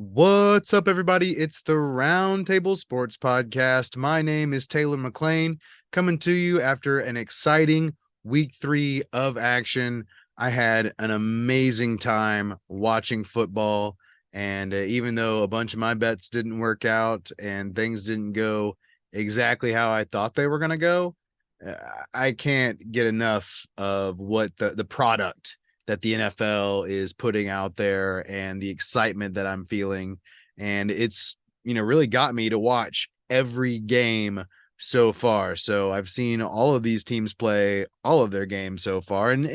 What's up, everybody? It's the Roundtable Sports Podcast. My name is Taylor McLean, coming to you after an exciting week 3 of action. I had an amazing time watching football, and even though a bunch of my bets didn't work out and things didn't go exactly how I thought they were going to go, uh, I can't get enough of what the product that the NFL is putting out there and the excitement that I'm feeling. And it's, really got me to watch every game so far. So I've seen all of these teams play all of their games so far, and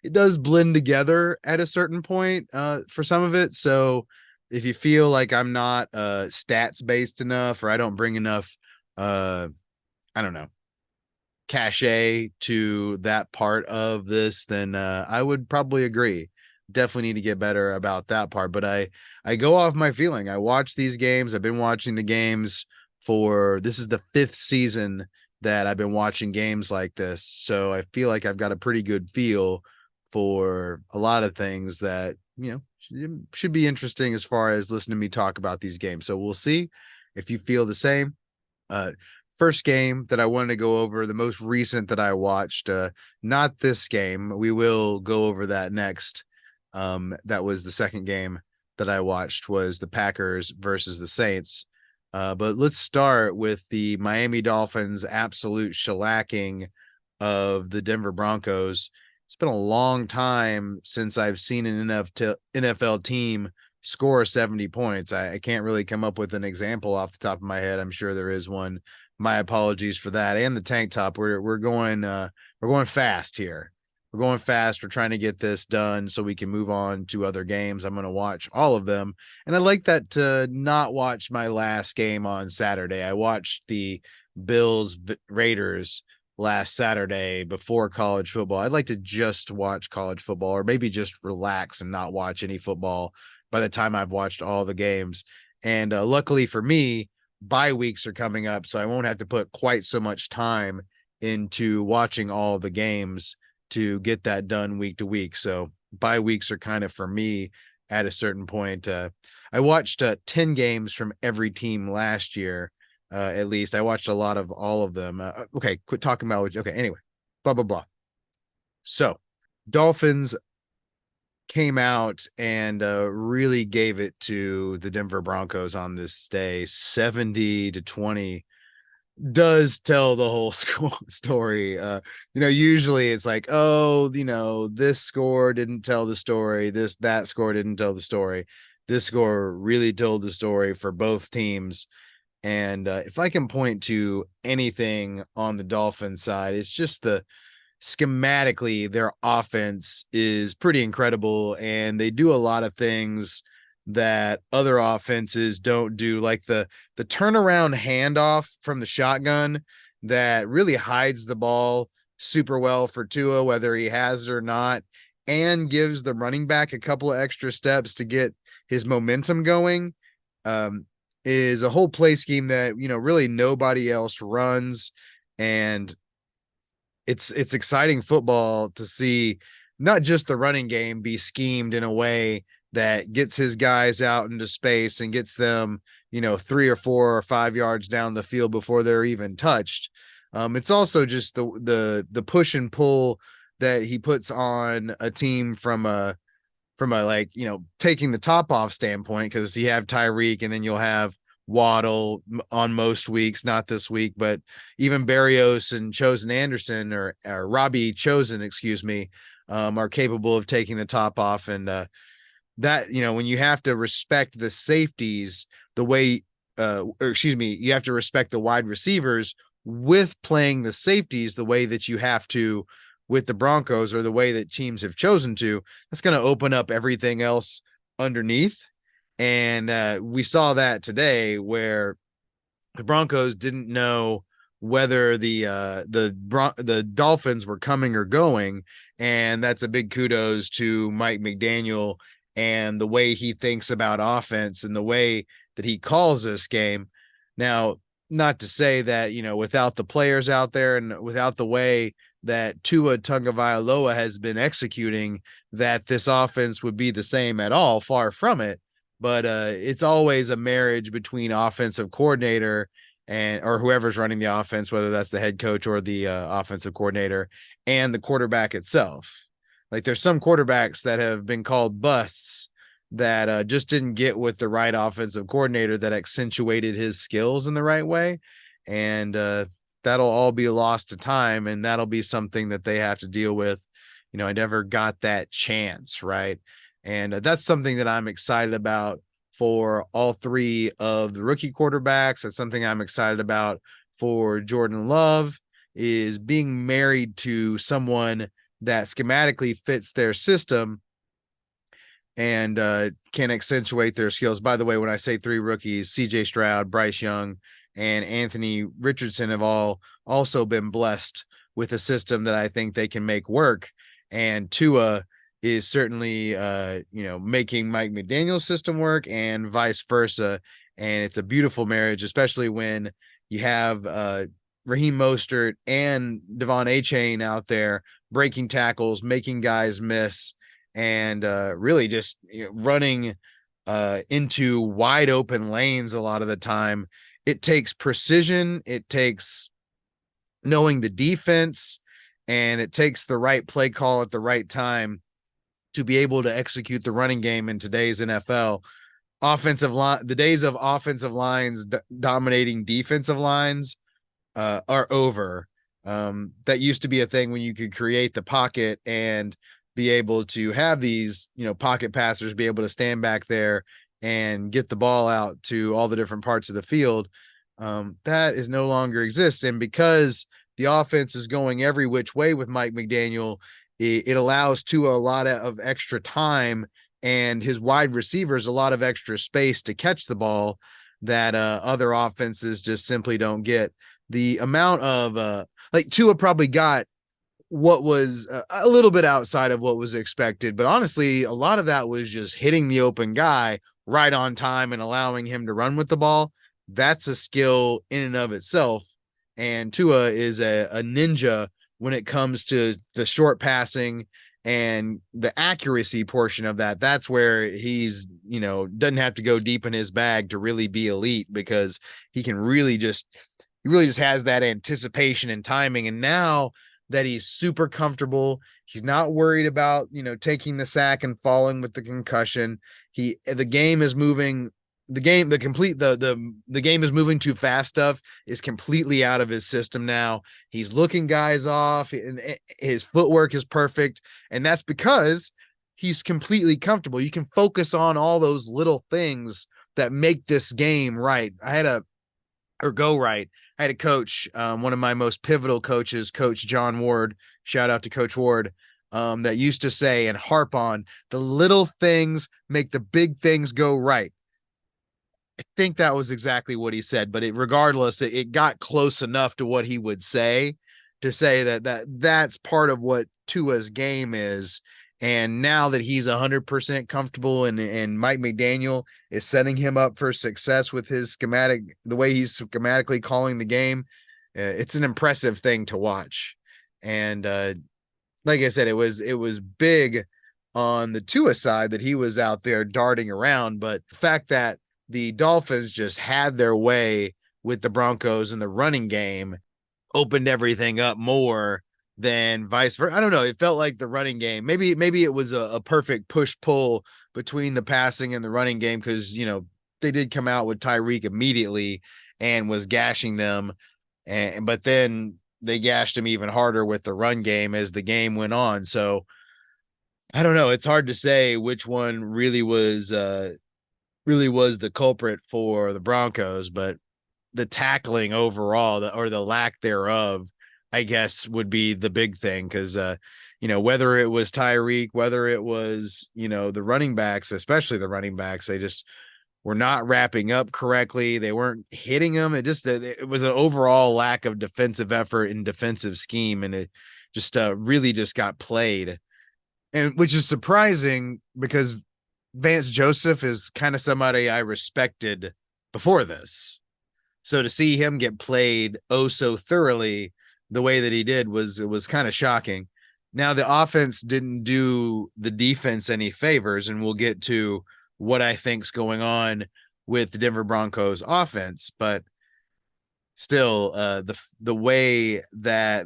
it does blend together at a certain point for some of it. So if you feel like I'm not stats based enough, or I don't bring enough I don't know, cachet to that part of this, then I would probably agree. Definitely need to get better about that part. But I go off my feeling. I watch these games. I've been watching the games for this is the 5th season that I've been watching games like this. So I feel like I've got a pretty good feel for a lot of things that, should be interesting as far as listening to me talk about these games. So we'll see if you feel the same. Uh, First game that I wanted to go over, the most recent that I watched, not this game. We will go over that next. That was the second game that I watched, was the Packers versus the Saints. But let's start with the Miami Dolphins absolute shellacking of the Denver Broncos. It's been a long time since I've seen an NFL team score 70 points. I can't really come up with an example off the top of my head. I'm sure there is one. My apologies for that. And the tank top. We're going fast here. We're going fast. We're trying to get this done so we can move on to other games. I'm going to watch all of them. And I like that to not watch my last game on Saturday. I watched the Bills Raiders last Saturday before college football. I'd like to just watch college football, or maybe just relax and not watch any football by the time I've watched all the games. And luckily for me, bye weeks are coming up, so I won't have to put quite so much time into watching all the games to get that done week to week. So bye weeks are kind of for me at a certain point. I watched 10 games from every team last year. At least I watched a lot of all of them. Okay, quit talking about. Okay, anyway, blah blah blah. So Dolphins came out and really gave it to the Denver Broncos on this day. 70-20 does tell the whole story. Usually it's like, oh, this score didn't tell the story, that score didn't tell the story. This score really told the story for both teams. And if I can point to anything on the Dolphin side, it's just schematically their offense is pretty incredible, and they do a lot of things that other offenses don't do, like the turnaround handoff from the shotgun that really hides the ball super well for Tua, whether he has it or not, and gives the running back a couple of extra steps to get his momentum going. Is a whole play scheme that really nobody else runs. And it's exciting football to see not just the running game be schemed in a way that gets his guys out into space and gets them, 3 or 4 or 5 yards down the field before they're even touched. It's also just the push and pull that he puts on a team from a like, taking the top off standpoint, because you have Tyreek and then you'll have Waddle on most weeks, not this week, but even Barrios and Chosen Anderson, or Robbie Chosen, excuse me, are capable of taking the top off. And that, when you have to respect the safeties the way, you have to respect the wide receivers with playing the safeties the way that you have to with the Broncos, or the way that teams have chosen to, that's going to open up everything else underneath. And we saw that today, where the Broncos didn't know whether the Dolphins were coming or going, and that's a big kudos to Mike McDaniel and the way he thinks about offense and the way that he calls this game. Now, not to say that, without the players out there and without the way that Tua Tagovailoa has been executing, that this offense would be the same at all. Far from it. but it's always a marriage between offensive coordinator and or whoever's running the offense, whether that's the head coach or the offensive coordinator, and the quarterback itself. Like there's some quarterbacks that have been called busts that just didn't get with the right offensive coordinator that accentuated his skills in the right way, and that'll all be lost to time, and that'll be something that they have to deal with. I never got that chance, right? And that's something that I'm excited about for all three of the rookie quarterbacks. That's something I'm excited about for Jordan Love, is being married to someone that schematically fits their system and can accentuate their skills. By the way, when I say three rookies, CJ Stroud, Bryce Young, and Anthony Richardson have all also been blessed with a system that I think they can make work. And Tua is certainly making Mike McDaniel's system work and vice versa. And it's a beautiful marriage, especially when you have Raheem Mostert and Devon Achane out there breaking tackles, making guys miss, and really just running into wide open lanes a lot of the time. It takes precision, it takes knowing the defense, and it takes the right play call at the right time to be able to execute the running game in today's NFL. The days of offensive lines dominating defensive lines are over. That used to be a thing when you could create the pocket and be able to have these, pocket passers be able to stand back there and get the ball out to all the different parts of the field. That is no longer exists. And because the offense is going every which way with Mike McDaniel, it allows Tua a lot of extra time and his wide receivers a lot of extra space to catch the ball that other offenses just simply don't get. The amount of like Tua probably got what was a little bit outside of what was expected, but honestly, a lot of that was just hitting the open guy right on time and allowing him to run with the ball. That's a skill in and of itself. And Tua is a ninja when it comes to the short passing and the accuracy portion of that. That's where he's, doesn't have to go deep in his bag to really be elite, because he really just has that anticipation and timing. And now that he's super comfortable, he's not worried about, taking the sack and falling with the concussion. The game is moving the game is moving too fast stuff is completely out of his system now. He's looking guys off, and his footwork is perfect, and that's because he's completely comfortable. You can focus on all those little things that make this game right. Go right. I had a coach, one of my most pivotal coaches, Coach John Ward. Shout out to Coach Ward. That used to say and harp on the little things make the big things go right. I think that was exactly what he said, but regardless, it got close enough to what he would say to say that's part of what Tua's game is. And now that he's 100% comfortable and Mike McDaniel is setting him up for success with the way he's schematically calling the game, it's an impressive thing to watch. And like I said, it was big on the Tua side that he was out there darting around, but the fact that the Dolphins just had their way with the Broncos in the running game opened everything up more than vice versa. I don't know. It felt like the running game, maybe it was a perfect push-pull between the passing and the running game, because, they did come out with Tyreek immediately and was gashing them. But then they gashed him even harder with the run game as the game went on. So I don't know. It's hard to say which one really was the culprit for the Broncos, but the tackling overall, or the lack thereof, I guess, would be the big thing. Because whether it was Tyreek, whether it was the running backs, especially the running backs, they just were not wrapping up correctly. They weren't hitting them. It was an overall lack of defensive effort and defensive scheme, and it just really just got played, and which is surprising because Vance Joseph is kind of somebody I respected before this. So to see him get played oh so thoroughly the way that he did was kind of shocking. Now the offense didn't do the defense any favors, and we'll get to what I think's going on with the Denver Broncos offense, but still, the way that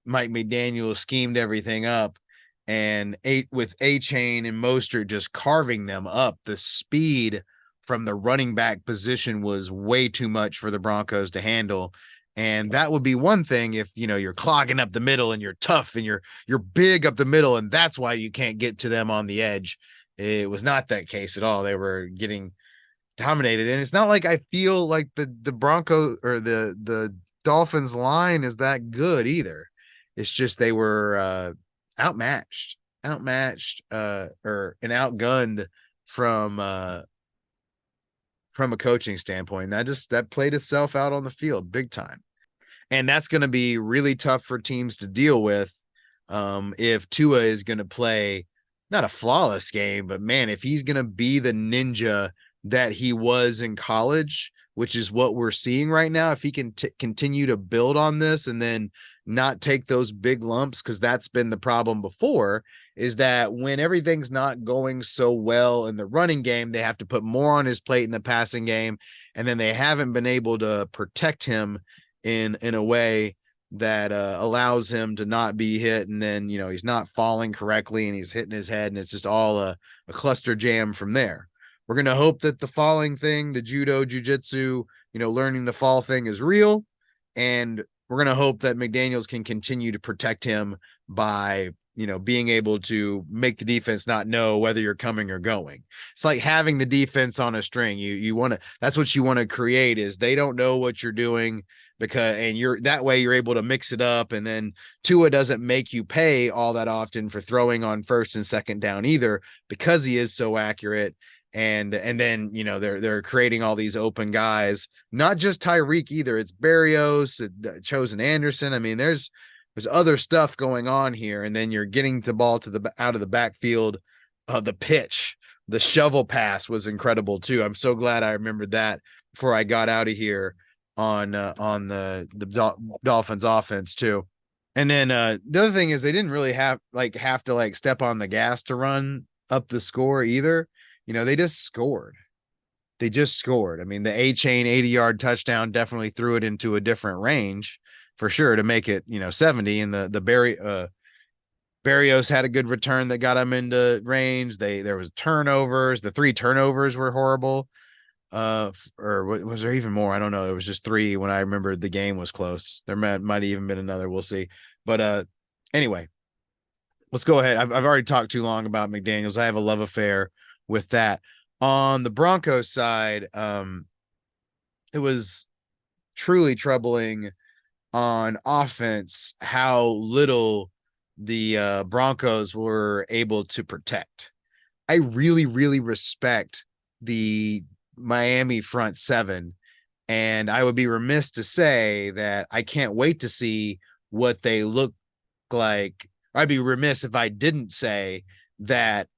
Mike McDaniel schemed everything up, and with Achane and Mostert just carving them up, the speed from the running back position was way too much for the Broncos to handle. And that would be one thing if you're clogging up the middle and you're tough and you're big up the middle, and that's why you can't get to them on the edge. It was not that case at all. They were getting dominated, and it's not like I feel like the Broncos or the Dolphins line is that good either. It's just they were outmatched, or and outgunned from a coaching standpoint. And that played itself out on the field big time. And that's going to be really tough for teams to deal with if Tua is going to play not a flawless game, but man, if he's going to be the ninja that he was in college, which is what we're seeing right now, if he can continue to build on this and then not take those big lumps, because that's been the problem before, is that when everything's not going so well in the running game, they have to put more on his plate in the passing game, and then they haven't been able to protect him in a way that allows him to not be hit, and then he's not falling correctly and he's hitting his head, and it's just all a cluster jam from there. We're going to hope that the falling thing, the judo, jujitsu, learning to fall thing is real. And we're going to hope that McDaniels can continue to protect him by, being able to make the defense not know whether you're coming or going. It's like having the defense on a string. That's what you want to create, is they don't know what you're doing, and that way you're able to mix it up. And then Tua doesn't make you pay all that often for throwing on first and second down either, because he is so accurate. And then they're creating all these open guys, not just Tyreek either. It's Berrios, Chosen Anderson. I mean, there's other stuff going on here. And then you're getting the ball out of the backfield. The pitch, the shovel pass was incredible too. I'm so glad I remembered that before I got out of here on the Dolphins offense too. And then the other thing is they didn't really have to step on the gas to run up the score either. They just scored. I mean, the Achane 80-yard touchdown definitely threw it into a different range for sure to make it, 70. And the Berrios had a good return that got him into range. There was turnovers. The 3 turnovers were horrible. Or was there even more? I don't know. It was just 3 when I remembered the game was close. There might have even been another. We'll see. But anyway, let's go ahead. I've already talked too long about McDaniels. I have a love affair with that. On the Broncos side, it was truly troubling on offense how little the Broncos were able to protect. I really, really respect the Miami front 7, and I would be remiss to say that I can't wait to see what they look like. I'd be remiss if I didn't say that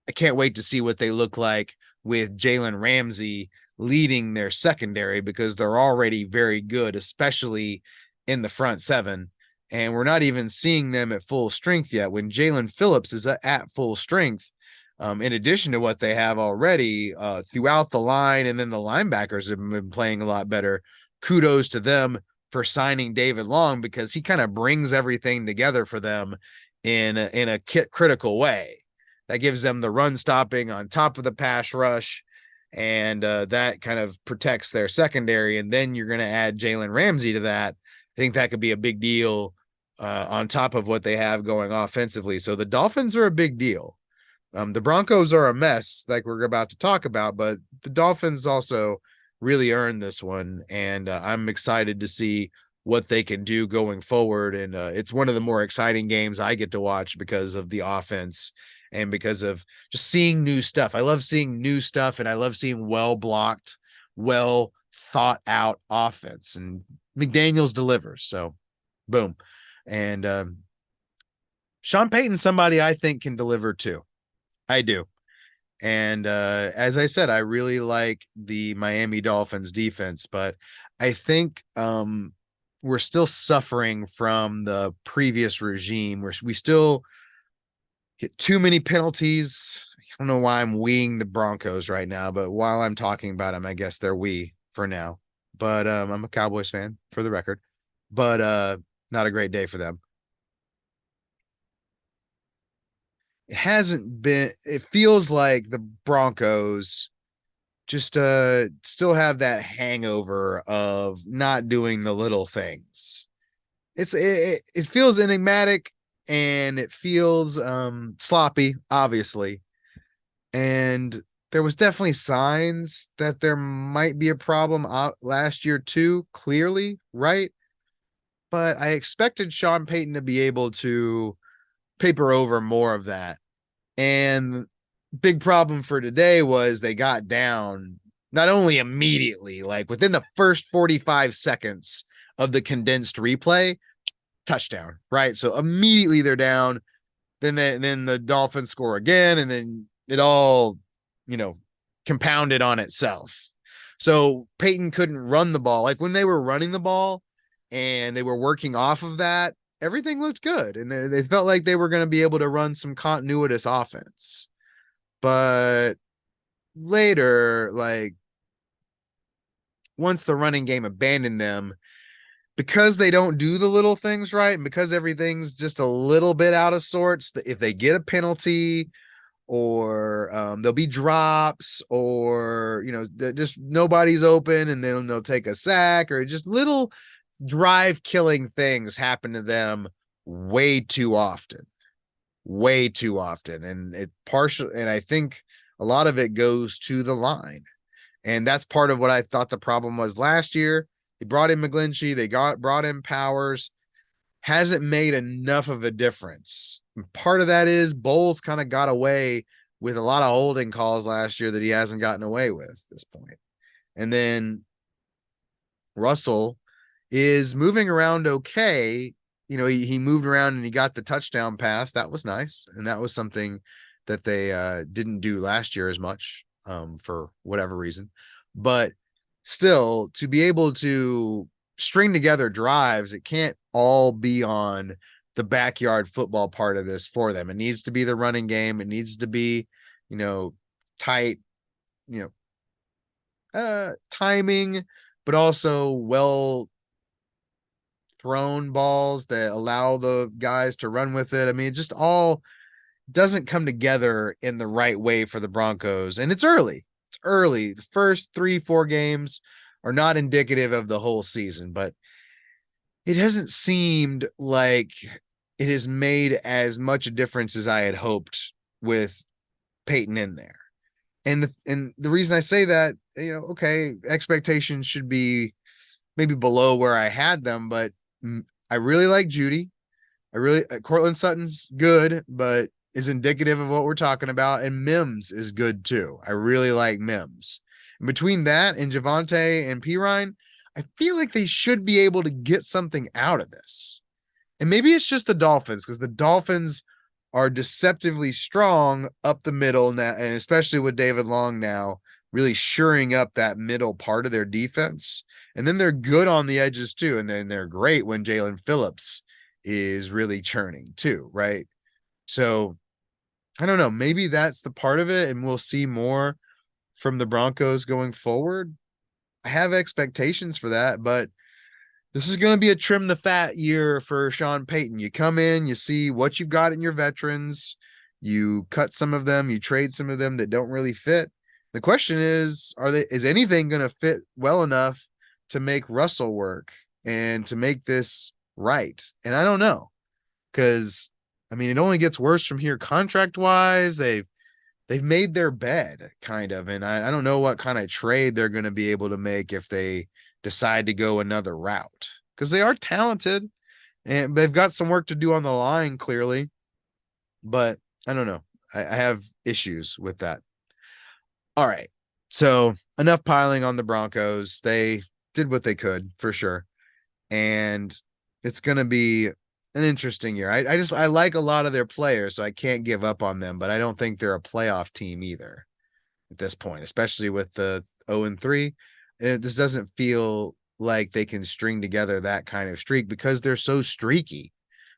I can't wait to see what they look like with Jalen Ramsey leading their secondary, because they're already very good, especially in the front 7. And we're not even seeing them at full strength yet. When Jalen Phillips is at full strength, in addition to what they have already throughout the line, and then the linebackers have been playing a lot better. Kudos to them for signing David Long, because he kind of brings everything together for them in a critical way. That gives them the run stopping on top of the pass rush, and that kind of protects their secondary. And then you're going to add Jalen Ramsey to that. I think that could be a big deal on top of what they have going offensively. So the Dolphins are a big deal. The Broncos are a mess, like we're about to talk about, but the Dolphins also really earned this one. And I'm excited to see what they can do going forward. And it's one of the more exciting games I get to watch because of the offense and because of just seeing new stuff. I love seeing new stuff, and I love seeing well-blocked, well thought out offense, and McDaniels delivers. So boom. And Sean Payton's somebody I think can deliver too. I do. And as I said, I really like the Miami Dolphins defense, but I think we're still suffering from the previous regime, where we still get too many penalties, don't know why I'm weeing the Broncos right now, but while I'm talking about them, I guess they're we for now. But I'm a Cowboys fan for the record. But not a great day for them. It hasn't been, it feels like the Broncos just still have that hangover of not doing the little things. It feels enigmatic and it feels sloppy, obviously. And there was definitely signs that there might be a problem last year too, clearly, right? But I expected Sean Payton to be able to paper over more of that. And big problem for today was they got down not only immediately, like within the first 45 seconds of the condensed replay, touchdown, right? So immediately they're down. Then the Dolphins score again, and then it all, you know, compounded on itself. So Peyton couldn't run the ball. Like when they were running the ball and they were working off of that, everything looked good. And they felt like they were going to be able to run some continuous offense. But later, like once the running game abandoned them, because they don't do the little things right, and because everything's just a little bit out of sorts, if they get a penalty or there'll be drops or, just nobody's open and then they'll take a sack or just little drive killing things happen to them way too often, way too often. And and I think a lot of it goes to the line. And that's part of what I thought the problem was last year. They brought in McGlinchey, brought in Powers, hasn't made enough of a difference. And part of that is Bowles kind of got away with a lot of holding calls last year that he hasn't gotten away with at this point. And then Russell is moving around okay. He moved around and he got the touchdown pass. That was nice. And that was something that they didn't do last year as much for whatever reason. But still, to be able to string together drives, it can't all be on the backyard football part of this for them. It needs to be the running game. It needs to be, tight, timing, but also well thrown balls that allow the guys to run with it. I mean, it just all doesn't come together in the right way for the Broncos. And it's early. It's early. The first 3-4 games are not indicative of the whole season, but it hasn't seemed like it has made as much a difference as I had hoped with Peyton in there. And the reason I say that, okay, expectations should be maybe below where I had them, but I really like Judy. Cortland Sutton's good, but is indicative of what we're talking about. And Mims is good too. I really like Mims. And between that and Javonte and Pirine, I feel like they should be able to get something out of this. And maybe it's just the Dolphins, because the Dolphins are deceptively strong up the middle now, and especially with David Long now really shoring up that middle part of their defense. And then they're good on the edges too. And then they're great when Jalen Phillips is really churning too, right? So I don't know. Maybe that's the part of it, and we'll see more from the Broncos going forward. I have expectations for that, but this is going to be a trim the fat year for Sean Payton. You come in, you see what you've got in your veterans, you cut some of them, you trade some of them that don't really fit. The question is anything going to fit well enough to make Russell work and to make this right? And I don't know, because it only gets worse from here contract wise. They've made their bed kind of, and I don't know what kind of trade they're going to be able to make if they decide to go another route, because they are talented and they've got some work to do on the line clearly, but I don't know. I have issues with that. All right. So enough piling on the Broncos. They did what they could for sure. And it's going to be an interesting year. I like a lot of their players, so I can't give up on them, but I don't think they're a playoff team either at this point, especially with the 0-3. This doesn't feel like they can string together that kind of streak because they're so streaky.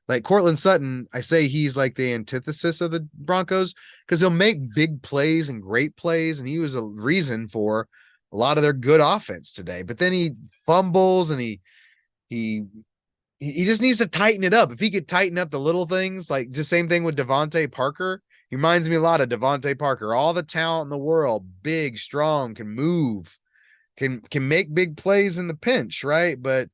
Like Cortland Sutton, I say he's like the antithesis of the Broncos because he'll make big plays and great plays, and he was a reason for a lot of their good offense today. But then he fumbles and he he just needs to tighten it up. If he could tighten up the little things, like just same thing with Devontae Parker. He reminds me a lot of Devontae Parker. All the talent in the world, big, strong, can move, can make big plays in the pinch, right? But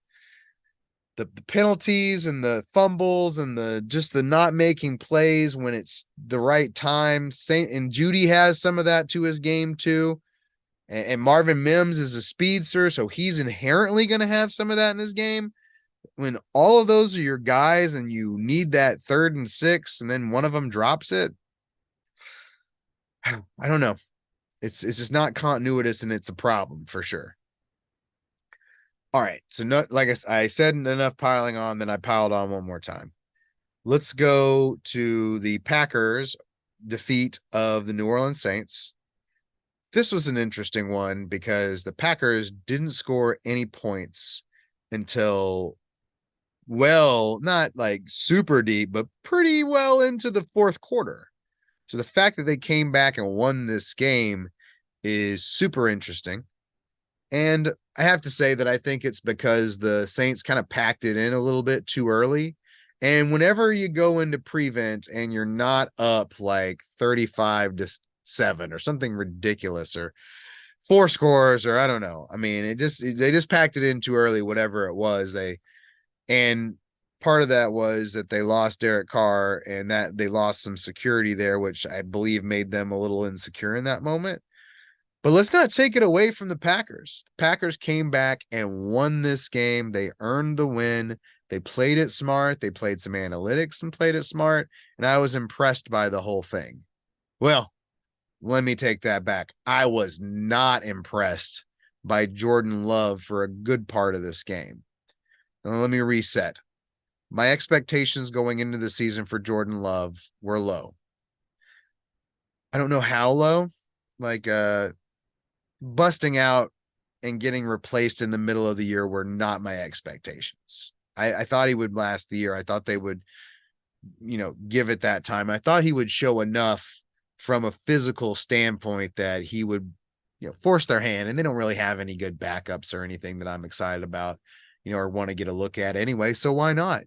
the penalties and the fumbles and the just the not making plays when it's the right time. Saint and Judy has some of that to his game too. And Marvin Mims is a speedster, so he's inherently going to have some of that in his game. When all of those are your guys and you need that 3rd and 6 and then one of them drops it, I don't know. It's just not continuous, and it's a problem for sure. All right. So no, like I said, enough piling on, then I piled on one more time. Let's go to the Packers defeat of the New Orleans Saints. This was an interesting one because the Packers didn't score any points until, well, not like super deep, but pretty well into the 4th quarter. So the fact that they came back and won this game is super interesting. And I have to say that I think it's because the Saints kind of packed it in a little bit too early. And whenever you go into prevent and you're not up like 35-7 or something ridiculous or 4 scores, or I don't know. I mean, they just packed it in too early, whatever it was. And part of that was that they lost Derek Carr and that they lost some security there, which I believe made them a little insecure in that moment. But let's not take it away from the Packers. The Packers came back and won this game. They earned the win. They played it smart. They played some analytics and played it smart. And I was impressed by the whole thing. Well, let me take that back. I was not impressed by Jordan Love for a good part of this game. Now, let me reset. My expectations going into the season for Jordan Love were low. I don't know how low. Like, busting out and getting replaced in the middle of the year were not my expectations. I thought he would last the year. I thought they would, give it that time. I thought he would show enough from a physical standpoint that he would, force their hand, and they don't really have any good backups or anything that I'm excited about, or want to get a look at anyway. So why not?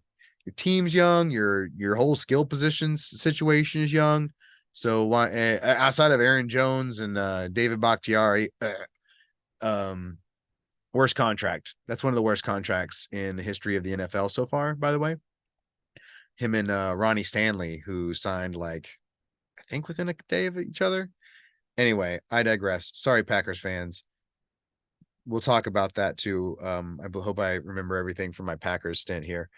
Your team's young, your whole skill positions situation is young. So why, outside of Aaron Jones and David Bakhtiari, worst contract. That's one of the worst contracts in the history of the NFL so far, by the way. Him and Ronnie Stanley, who signed I think within a day of each other. Anyway, I digress. Sorry, Packers fans. We'll talk about that too. I hope I remember everything from my Packers stint here.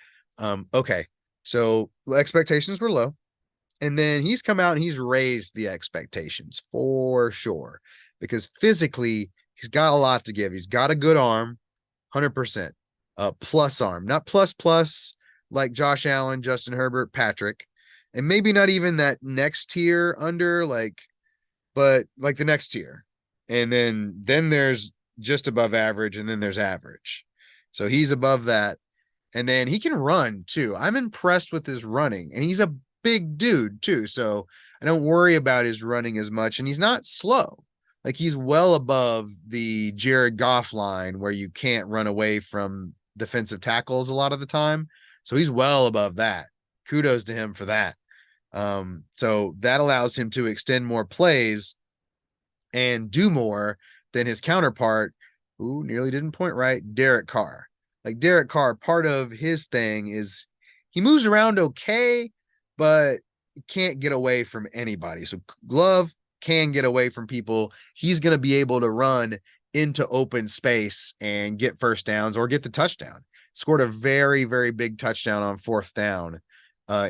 Okay. So expectations were low. And then he's come out and he's raised the expectations for sure, because physically he's got a lot to give. He's got a good arm, 100%, plus arm, not plus like Josh Allen, Justin Herbert, Patrick, and maybe not even that next tier under but like the next tier. And then there's just above average, and then there's average. So he's above that. And then he can run too. I'm impressed with his running, and he's a big dude too. So I don't worry about his running as much, and he's not slow. Like he's well above the Jared Goff line where you can't run away from defensive tackles a lot of the time. So he's well above that. Kudos to him for that. So that allows him to extend more plays and do more than his counterpart, who nearly didn't point right, Derek Carr. Like Derek Carr, part of his thing is he moves around okay, but he can't get away from anybody. So Glove can get away from people. He's going to be able to run into open space and get first downs or get the touchdown. Scored a very, very big touchdown on 4th down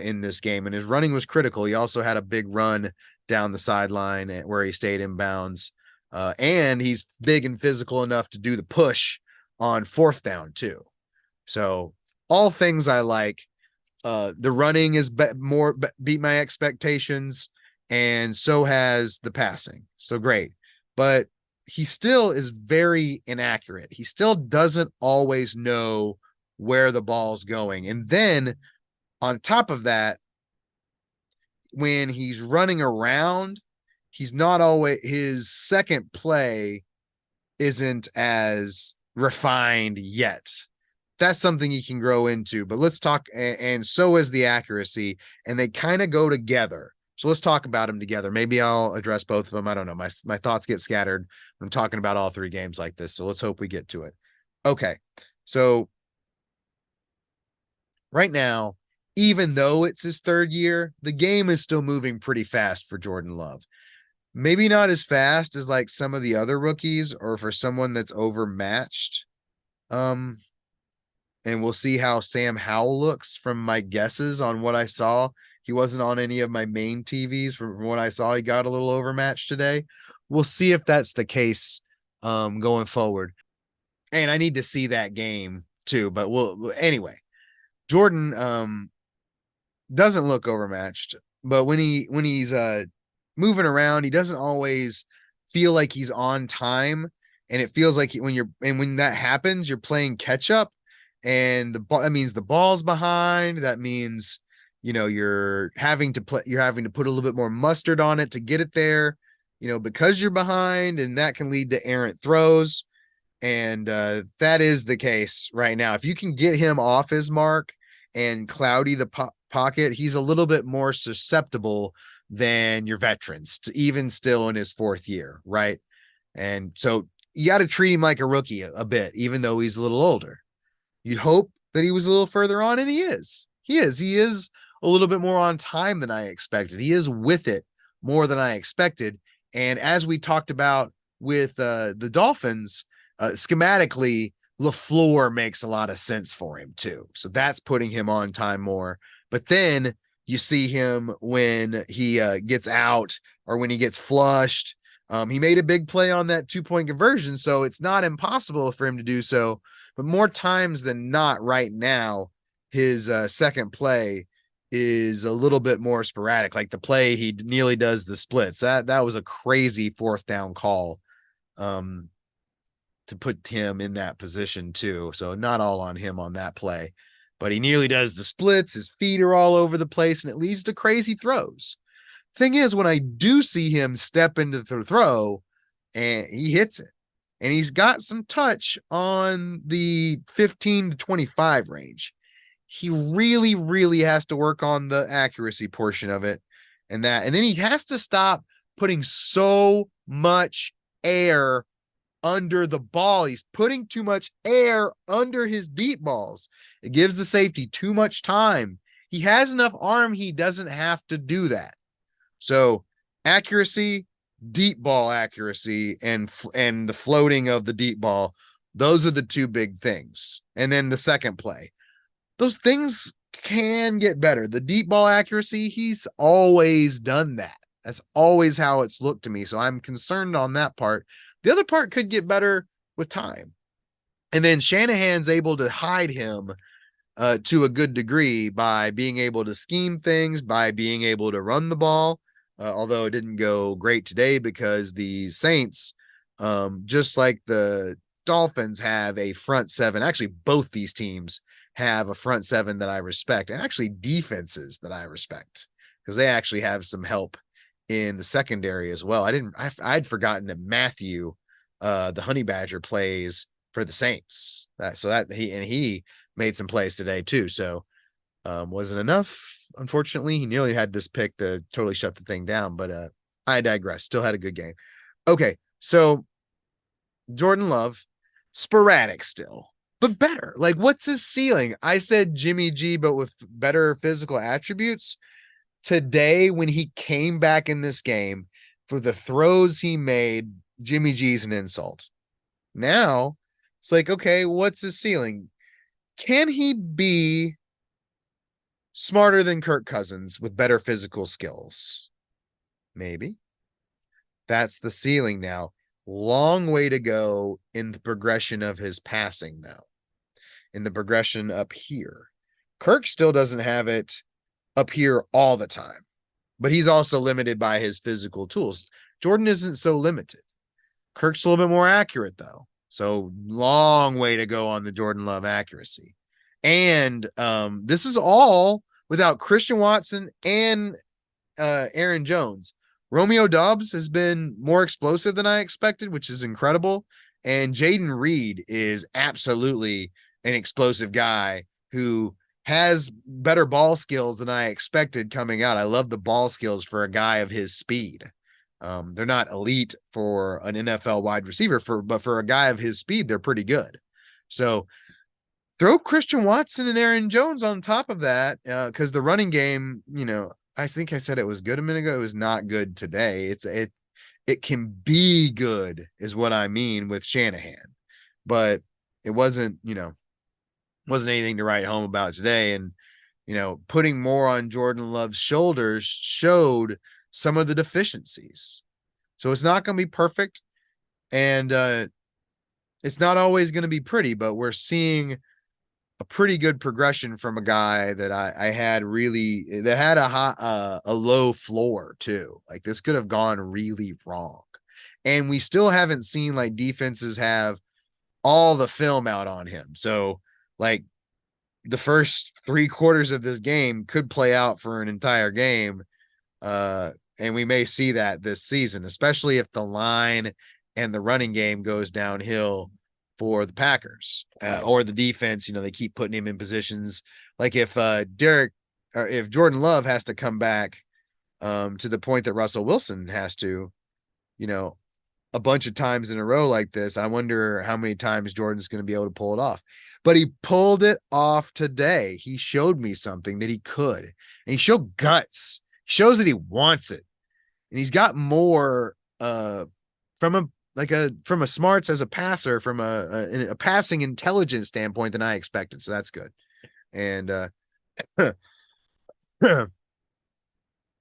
in this game. And his running was critical. He also had a big run down the sideline where he stayed in bounds. And he's big and physical enough to do the push on 4th down too. So all things I like. The running is beat my expectations, and so has the passing. So great. But he still is very inaccurate. He still doesn't always know where the ball's going. And then On top of that, when he's running around, he's not always, his second play isn't as refined yet. That's something he can grow into. But let's talk, and so is the accuracy, and they kind of go together. So let's talk about them together. Maybe I'll address both of them. I don't know. My thoughts get scattered when I'm talking about all three games like this. So let's hope we get to it. Okay. So right now, even though it's his third year, the game is still moving pretty fast for Jordan Love. Maybe not as fast as like some of the other rookies or for someone that's overmatched. Um, and we'll see how Sam Howell looks from my guesses on what I saw. He wasn't on any of my main TVs. From what I saw, he got a little overmatched today. We'll see if that's the case going forward. And I need to see that game too. But anyway. Jordan doesn't look overmatched, but when he's moving around, he doesn't always feel like he's on time, and it feels like when that happens, you're playing catch up, and that means the ball's behind. That means you're having to put a little bit more mustard on it to get it there, because you're behind, and that can lead to errant throws. And that is the case right now. If you can get him off his mark and cloudy the pocket, he's a little bit more susceptible than your veterans, to even still in his fourth year, right? And so you got to treat him like a rookie a bit, even though he's a little older. You'd hope that he was a little further on, and he is. He is a little bit more on time than I expected. He is with it more than I expected. And as we talked about with the Dolphins, schematically, LaFleur makes a lot of sense for him too. So that's putting him on time more. But then you see him when he gets out or when he gets flushed. He made a big play on that 2-point conversion, so it's not impossible for him to do so. But more times than not right now, his second play is a little bit more sporadic. Like the play he nearly does the splits. That was a crazy fourth down call. To put him in that position too. So not all on him on that play, but he nearly does the splits. His feet are all over the place, and it leads to crazy throws. Thing is, when I do see him step into the throw and he hits it, and he's got some touch on the 15 to 25 range, he really, really has to work on the accuracy portion of it. And then he has to stop putting so much air under the ball. He's putting too much air under his deep balls. It gives the safety too much time. He has enough arm. He doesn't have to do that. So accuracy, deep ball accuracy, and the floating of the deep ball. Those are the two big things. And then the second play, those things can get better. The deep ball accuracy, he's always done that. That's always how it's looked to me. So I'm concerned on that part. The other part could get better with time. And then Shanahan's able to hide him to a good degree by being able to scheme things, by being able to run the ball. Although it didn't go great today because the Saints, just like the Dolphins, have a front seven. Actually, both these teams have a front seven that I respect, and actually defenses that I respect, because they actually have some help in the secondary as well. I'd forgotten that Matthew, the Honey Badger, plays for the Saints. He made some plays today too. So wasn't enough. Unfortunately, he nearly had this pick to totally shut the thing down, but I digress. Still had a good game. Okay, so Jordan Love, sporadic still, but better. Like, what's his ceiling? I said Jimmy G, but with better physical attributes. Today, when he came back in this game, for the throws he made, Jimmy G's an insult. Now, it's like, okay, what's his ceiling? Can he be smarter than Kirk Cousins with better physical skills? Maybe. That's the ceiling now. Long way to go in the progression of his passing, though. In the progression up here. Kirk still doesn't have it up here all the time, but he's also limited by his physical tools. Jordan isn't so limited. Kirk's a little bit more accurate, though. So long way to go on the Jordan Love accuracy. And this is all without Christian Watson and Aaron Jones, Romeo Doubs has been more explosive than I expected, which is incredible. And Jaden Reed is absolutely an explosive guy who has better ball skills than I expected coming out. I love the ball skills for a guy of his speed. They're not elite for an NFL wide receiver, but for a guy of his speed, they're pretty good. So throw Christian Watson and Aaron Jones on top of that, because the running game, I think I said it was good a minute ago. It was not good today. It can be good, is what I mean with Shanahan, but it wasn't anything to write home about today. And putting more on Jordan Love's shoulders showed some of the deficiencies. So it's not going to be perfect, and it's not always going to be pretty, but we're seeing a pretty good progression from a guy that I had that had a low floor too. Like, this could have gone really wrong. And we still haven't seen like defenses have all the film out on him. So like the first 3/4 of this game could play out for an entire game. And we may see that this season, especially if the line and the running game goes downhill for the Packers, or the defense. They keep putting him in positions like if Jordan Love has to come back to the point that Russell Wilson has to, a bunch of times in a row like this. I wonder how many times Jordan's going to be able to pull it off. But he pulled it off today. He showed me something that he could, and he showed guts. He shows that he wants it, and he's got more from a smarts as a passer, from a passing intelligence standpoint than I expected. So that's good. And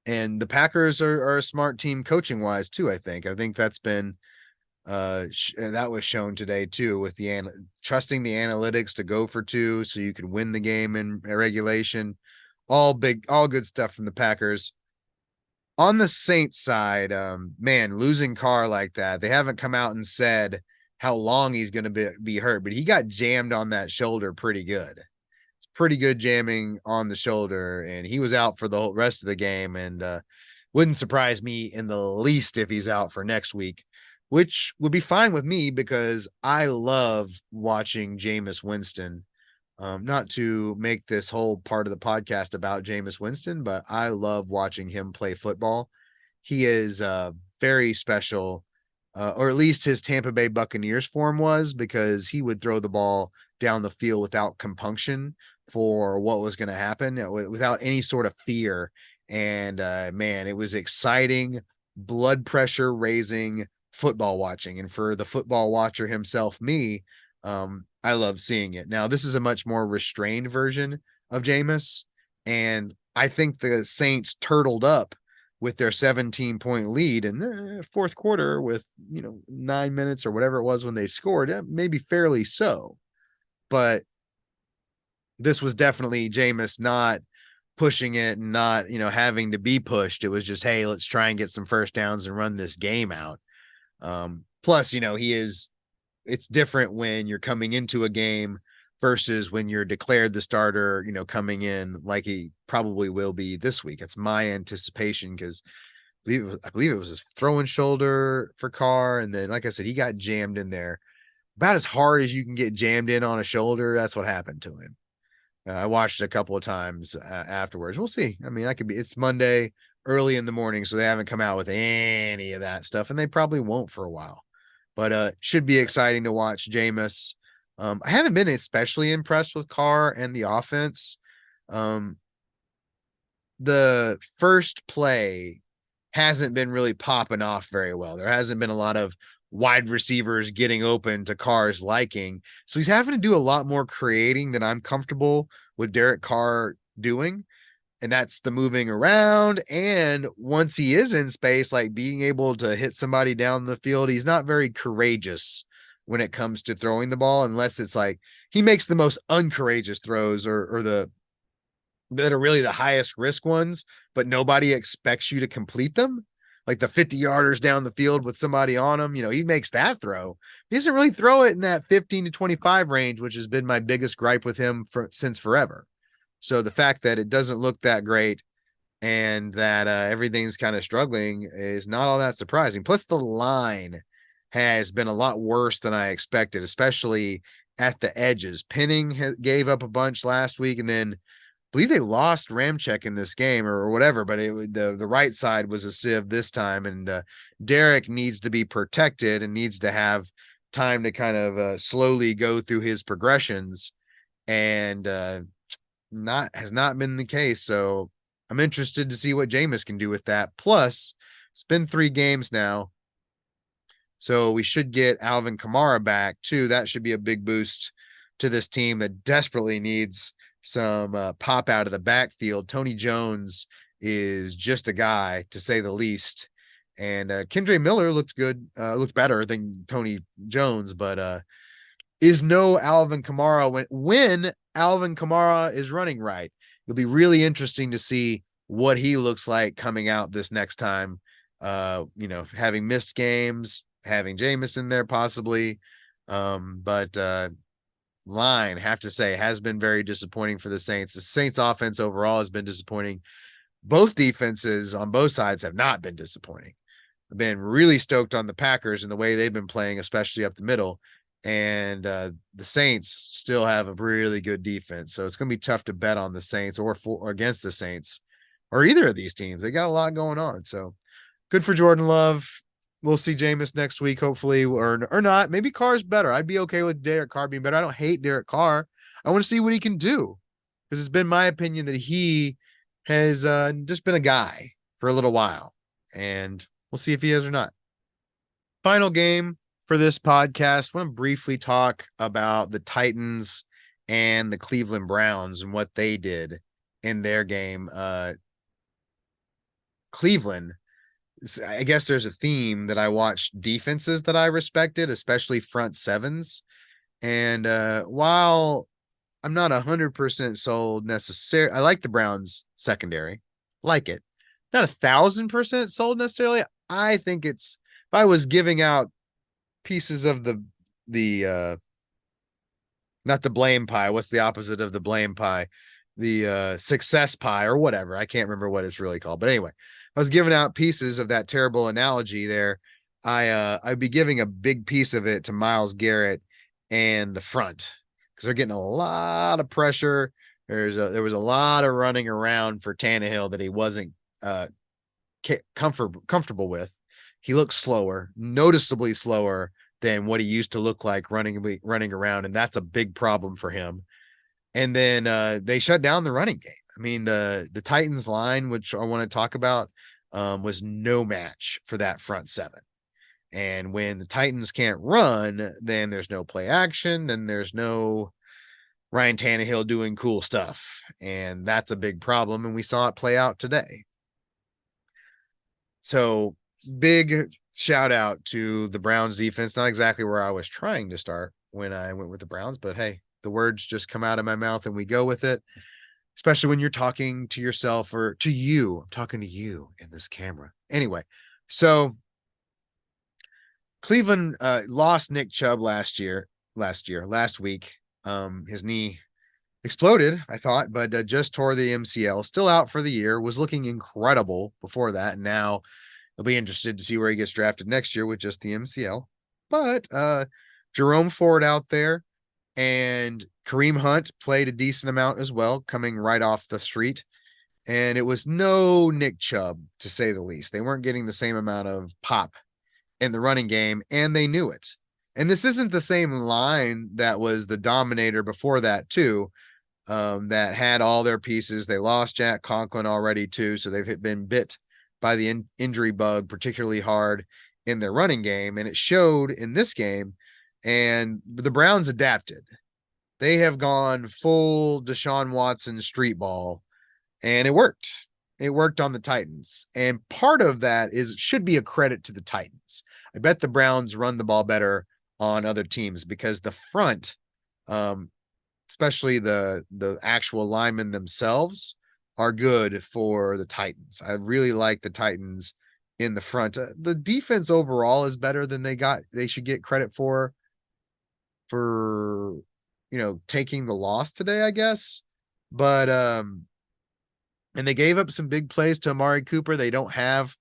and the Packers are a smart team coaching wise too. I think that's been that was shown today too, with trusting the analytics to go for two so you can win the game in regulation. All good stuff from the Packers. On the Saints side, man, losing Carr like that, they haven't come out and said how long he's going to be hurt, but he got jammed on that shoulder pretty good. It's pretty good jamming on the shoulder, and he was out for the whole rest of the game, and wouldn't surprise me in the least if he's out for next week, which would be fine with me because I love watching Jameis Winston. Not to make this whole part of the podcast about Jameis Winston, but I love watching him play football. He is very special, or at least his Tampa Bay Buccaneers form was, because he would throw the ball down the field without compunction for what was going to happen, without any sort of fear. And man, it was exciting, blood pressure raising football watching. And for the football watcher himself, me, I love seeing it. Now, this is a much more restrained version of Jameis, and I think the Saints turtled up with their 17-point lead in the fourth quarter with 9 minutes or whatever it was when they scored. Maybe fairly so, but this was definitely Jameis not pushing it and not having to be pushed. It was just, hey, let's try and get some first downs and run this game out. Plus, it's different when you're coming into a game versus when you're declared the starter, coming in like he probably will be this week. It's my anticipation, because I believe it was his throwing shoulder for Carr. And then, like I said, he got jammed in there about as hard as you can get jammed in on a shoulder. That's what happened to him. I watched it a couple of times afterwards. We'll see. I mean, it's Monday early in the morning, so they haven't come out with any of that stuff, and they probably won't for a while. But should be exciting to watch Jameis. I haven't been especially impressed with Carr and the offense. The first play hasn't been really popping off very well. There hasn't been a lot of wide receivers getting open to Carr's liking. So he's having to do a lot more creating than I'm comfortable with Derek Carr doing. And that's the moving around. And once he is in space, like being able to hit somebody down the field, he's not very courageous when it comes to throwing the ball, unless it's like he makes the most uncourageous throws or that are really the highest risk ones, but nobody expects you to complete them. Like the 50-yarders down the field with somebody on him, he makes that throw. He doesn't really throw it in that 15 to 25 range, which has been my biggest gripe with him since forever. So the fact that it doesn't look that great and that everything's kind of struggling is not all that surprising. Plus, the line has been a lot worse than I expected, especially at the edges. Penning gave up a bunch last week, and then I believe they lost Ramczyk in this game or whatever, but the right side was a sieve this time, and Derek needs to be protected and needs to have time to kind of slowly go through his progressions, and not has not been the case. So I'm interested to see what Jameis can do with that. Plus, it's been 3 games now, so we should get Alvin Kamara back too. That should be a big boost to this team that desperately needs some pop out of the backfield. Tony Jones is just a guy, to say the least. And Kendre Miller looked good, looked better than Tony Jones, but is no Alvin Kamara when Alvin Kamara is running right. It'll be really interesting to see what he looks like coming out this next time. Having missed games, having Jameis in there possibly. But line, have to say, has been very disappointing for the Saints. The Saints offense overall has been disappointing. Both defenses on both sides have not been disappointing. I've been really stoked on the Packers and the way they've been playing, especially up the middle. And the Saints still have a really good defense. So it's going to be tough to bet on the Saints or against the Saints or either of these teams. They got a lot going on. So good for Jordan Love. We'll see Jameis next week, hopefully, or not. Maybe Carr's better. I'd be okay with Derek Carr being better. I don't hate Derek Carr. I want to see what he can do, because it's been my opinion that he has just been a guy for a little while, and we'll see if he is or not. Final game for this podcast. I want to briefly talk about the Titans and the Cleveland Browns and what they did in their game. Cleveland, I guess there's a theme that I watched defenses that I respected, especially front sevens. And while I'm not 100% sold necessarily, I like the Browns secondary, like it. Not 1,000% sold necessarily. I think it's, if I was giving out pieces of the not the blame pie, what's the opposite of the blame pie? The success pie or whatever. I can't remember what it's really called. But anyway, I was giving out pieces of that terrible analogy there. I'd be giving a big piece of it to Myles Garrett and the front, because they're getting a lot of pressure. There was a lot of running around for Tannehill that he wasn't comfortable with. He looks slower, noticeably slower than what he used to look like running around, and that's a big problem for him. And then they shut down the running game. I mean, the Titans line, which I want to talk about, was no match for that front seven. And when the Titans can't run, then there's no play action, then there's no Ryan Tannehill doing cool stuff. And that's a big problem. And we saw it play out today. So big shout out to the Browns defense. Not exactly where I was trying to start when I went with the Browns, but hey, the words just come out of my mouth and we go with it, especially when you're talking to yourself or to you. I'm talking to you in this camera. Anyway, so Cleveland lost Nick Chubb last week. His knee exploded, I thought, but just tore the MCL, still out for the year, was looking incredible before that. And now I'll be interested to see where he gets drafted next year with just the MCL. But Jerome Ford out there, and Kareem Hunt played a decent amount as well, coming right off the street. And it was no Nick Chubb, to say the least. They weren't getting the same amount of pop in the running game, and they knew it. And this isn't the same line that was the dominator before that, too, that had all their pieces. They lost Jack Conklin already, too, so they've been bit by the injury bug particularly hard in their running game, and it showed in this game. And the Browns adapted. They have gone full Deshaun Watson street ball, and it worked. It worked on the Titans. And part of that should be a credit to the Titans. I bet the Browns run the ball better on other teams because the front, especially the actual linemen themselves, are good for the Titans. I really like the Titans in the front. The defense overall is better than they should get credit for taking the loss today, I guess. But and they gave up some big plays to Amari Cooper. They don't have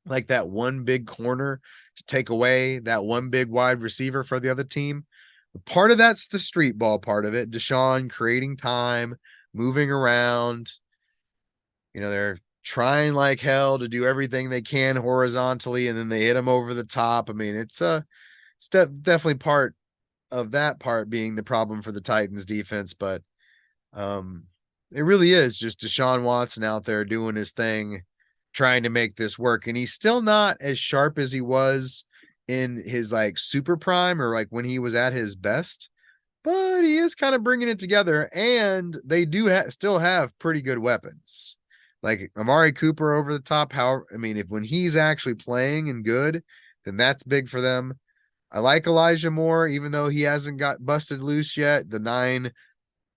like that one big corner to take away that one big wide receiver for the other team. Part of that's the street ball part of it. Deshaun creating time, moving around. They're trying like hell to do everything they can horizontally, and then they hit him over the top. I mean, it's definitely part of that part being the problem for the Titans defense, but um, it really is just Deshaun Watson out there doing his thing, trying to make this work. And he's still not as sharp as he was in his like super prime or like when he was at his best, but he is kind of bringing it together. And they do still have pretty good weapons. Like Amari Cooper over the top. I mean, if when he's actually playing and good, then that's big for them. I like Elijah Moore, even though he hasn't got busted loose yet. The 9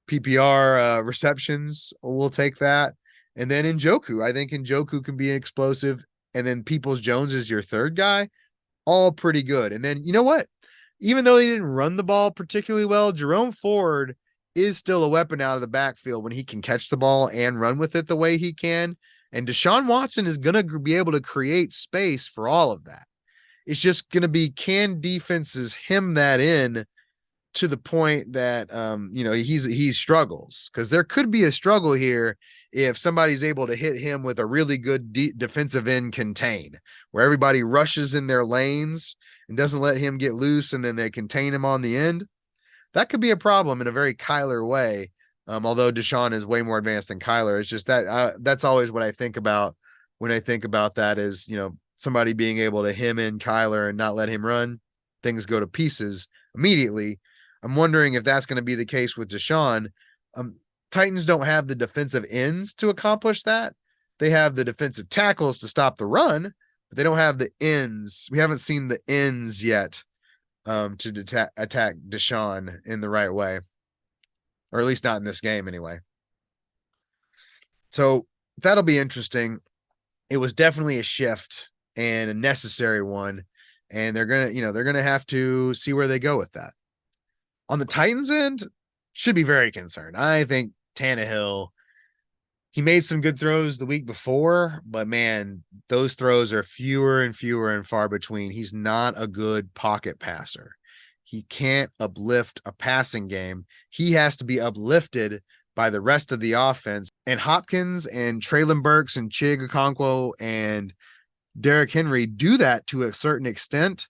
PPR receptions, we'll take that. And then Njoku, I think Njoku can be explosive. And then Peoples Jones is your third guy, all pretty good. And then you know what? Even though they didn't run the ball particularly well, Jerome Ford is still a weapon out of the backfield when he can catch the ball and run with it the way he can. And Deshaun Watson is going to be able to create space for all of that. It's just going to be, can defenses hem that in to the point that he struggles, because there could be a struggle here if somebody's able to hit him with a really good defensive end contain, where everybody rushes in their lanes and doesn't let him get loose, and then they contain him on the end. That could be a problem in a very Kyler way. Although Deshaun is way more advanced than Kyler, it's just that that's always what I think about when I think about that is, somebody being able to hem in Kyler and not let him run. Things go to pieces immediately. I'm wondering if that's going to be the case with Deshaun. Titans don't have the defensive ends to accomplish that. They have the defensive tackles to stop the run, but they don't have the ends. We haven't seen the ends yet to attack Deshaun in the right way, or at least not in this game anyway. So that'll be interesting. It was definitely a shift and a necessary one, and they're gonna have to see where they go with that. On the Titans end, should be very concerned. I think Tannehill, he made some good throws the week before, but man, those throws are fewer and fewer and far between. He's not a good pocket passer. He can't uplift a passing game. He has to be uplifted by the rest of the offense. And Hopkins and Traylon Burks and Chig Okonkwo and Derrick Henry do that to a certain extent,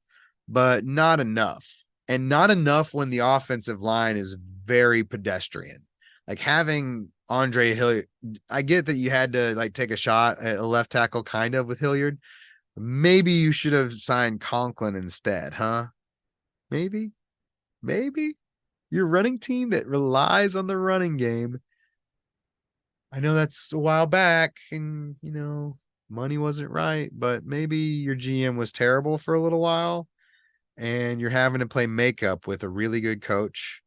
but not enough. And not enough when the offensive line is very pedestrian. Like having Andre Hilliard, I get that you had to like take a shot at a left tackle kind of with Hilliard. Maybe you should have signed Conklin instead, huh? Maybe your running team that relies on the running game. I know that's a while back and, money wasn't right, but maybe your GM was terrible for a little while and you're having to play makeup with a really good coach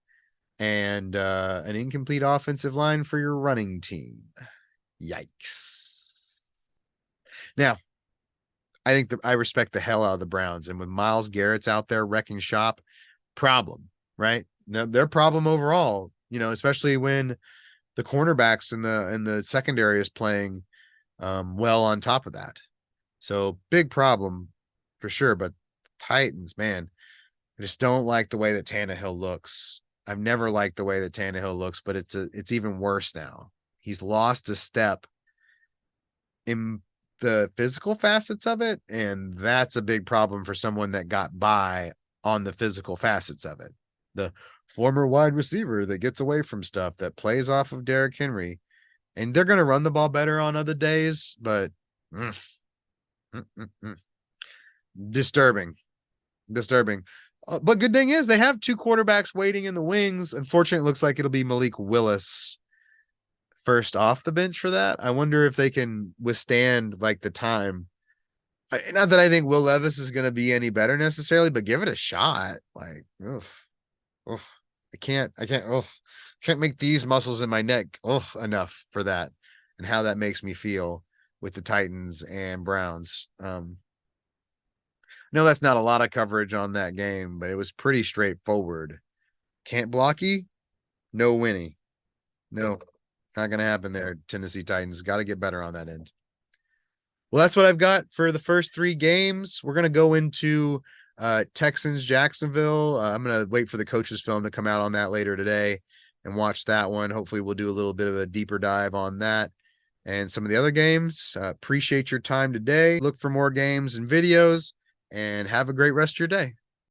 and an incomplete offensive line for your running team. Yikes. Now, I think I respect the hell out of the Browns, and with Myles Garrett's out there wrecking shop, problem, right? Their problem overall, especially when the cornerbacks in the secondary is playing well on top of that. So big problem for sure. But Titans, man, I just don't like the way that Tannehill looks. I've never liked the way that Tannehill looks, but it's even worse now. He's lost a step in the physical facets of it, and that's a big problem for someone that got by on the physical facets of it. The former wide receiver that gets away from stuff, that plays off of Derrick Henry, and they're going to run the ball better on other days, but disturbing. But good thing is they have 2 quarterbacks waiting in the wings. Unfortunately, it looks like it'll be Malik Willis first off the bench for that. I wonder if they can withstand like the time. Not that I think Will Levis is going to be any better necessarily, but give it a shot. Like, I can't make these muscles in my neck enough for that, and how that makes me feel with the Titans and Browns. No, that's not a lot of coverage on that game, but it was pretty straightforward. Can't blocky, no Winnie. No. Not going to happen there. Tennessee Titans got to get better on that end. Well, that's what I've got for the first 3 games. We're going to go into Texans Jacksonville. I'm going to wait for the coaches film to come out on that later today and watch that one. Hopefully we'll do a little bit of a deeper dive on that and some of the other games. Appreciate your time today. Look for more games and videos, and have a great rest of your day.